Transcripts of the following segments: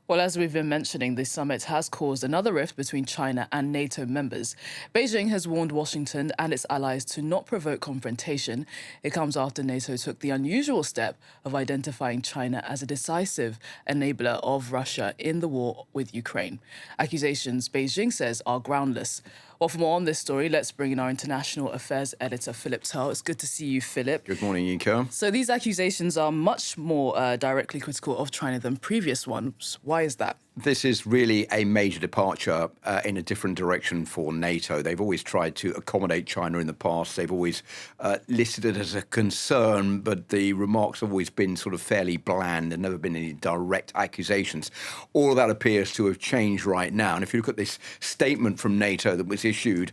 Well, as we've been mentioning, this summit has caused another rift between China and NATO members. Beijing has warned Washington and its allies to not provoke confrontation. It comes after NATO took the unusual step of identifying China as a decisive enabler of Russia in the war with Ukraine. Accusations Beijing says are groundless. Well, for more on this story, let's bring in our international affairs editor, Philip Turle. It's good to see you, Philip. Good morning, Yinka. So these accusations are much more directly critical of China than previous ones. Why is that? This is really a major departure in a different direction for NATO. They've always tried to accommodate China in the past. They've always listed it as a concern, but the remarks have always been sort of fairly bland. There've never been any direct accusations. All of that appears to have changed right now. And if you look at this statement from NATO that was issued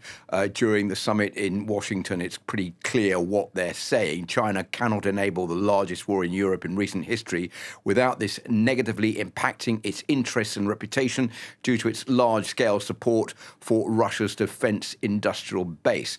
during the summit in Washington, it's pretty clear what they're saying. China cannot enable the largest war in Europe in recent history without this negatively impacting its interests and reputation due to its large-scale support for Russia's defense industrial base.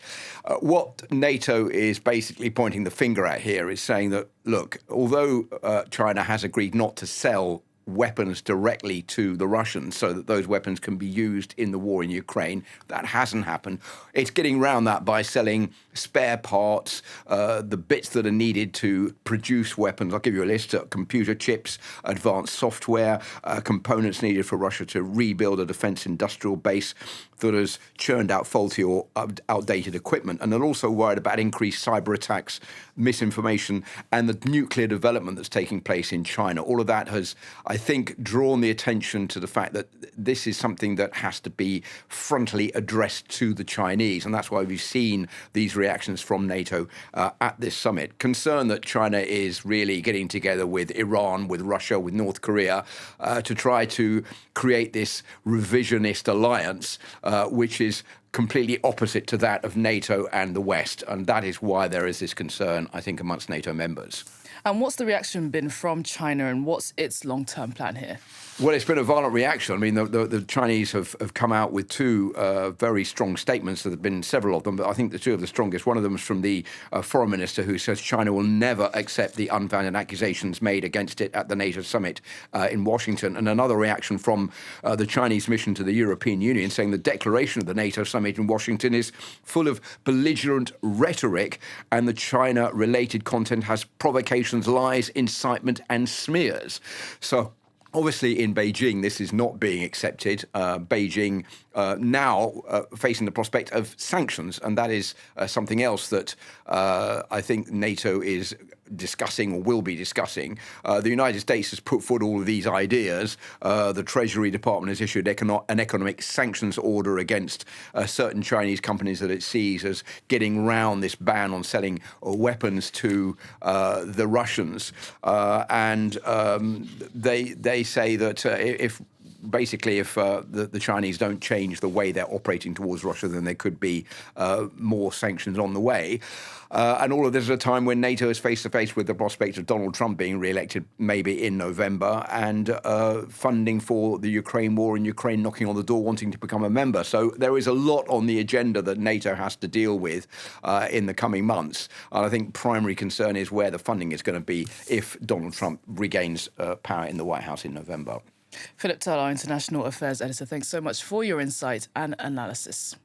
What NATO is basically pointing the finger at here is saying that, look, although China has agreed not to sell weapons directly to the Russians so that those weapons can be used in the war in Ukraine. That hasn't happened. It's getting around that by selling spare parts, the bits that are needed to produce weapons. I'll give you a list: computer chips, advanced software, components needed for Russia to rebuild a defense industrial base that has churned out faulty or outdated equipment. And they're also worried about increased cyber attacks, misinformation, and the nuclear development that's taking place in China. All of that has, I think, drawn the attention to the fact that this is something that has to be frontally addressed to the Chinese. And that's why we've seen these reactions from NATO at this summit. Concern that China is really getting together with Iran, with Russia, with North Korea to try to create this revisionist alliance, which is completely opposite to that of NATO and the West. And that is why there is this concern, I think, amongst NATO members. And what's the reaction been from China, and what's its long-term plan here? Well, it's been a violent reaction. I mean, the Chinese have come out with two very strong statements. There have been several of them, but I think the two of the strongest. One of them is from the foreign minister, who says China will never accept the unfounded accusations made against it at the NATO summit in Washington. And another reaction from the Chinese mission to the European Union, saying the declaration of the NATO summit in Washington is full of belligerent rhetoric, and the China-related content has provocations, lies, incitement, and smears. So obviously, in Beijing, this is not being accepted. Beijing now facing the prospect of sanctions, and that is something else that I think NATO is discussing or will be discussing. The United States has put forward all of these ideas. The Treasury Department has issued an economic sanctions order against certain Chinese companies that it sees as getting round this ban on selling weapons to the Russians. And they say that if the Chinese don't change the way they're operating towards Russia, then there could be more sanctions on the way. And all of this at a time when NATO is face-to-face with the prospect of Donald Trump being re-elected maybe in November, and funding for the Ukraine war, and Ukraine knocking on the door wanting to become a member. So there is a lot on the agenda that NATO has to deal with in the coming months. And I think primary concern is where the funding is going to be if Donald Trump regains power in the White House in November. Philip Turle, our international affairs editor, thanks so much for your insight and analysis.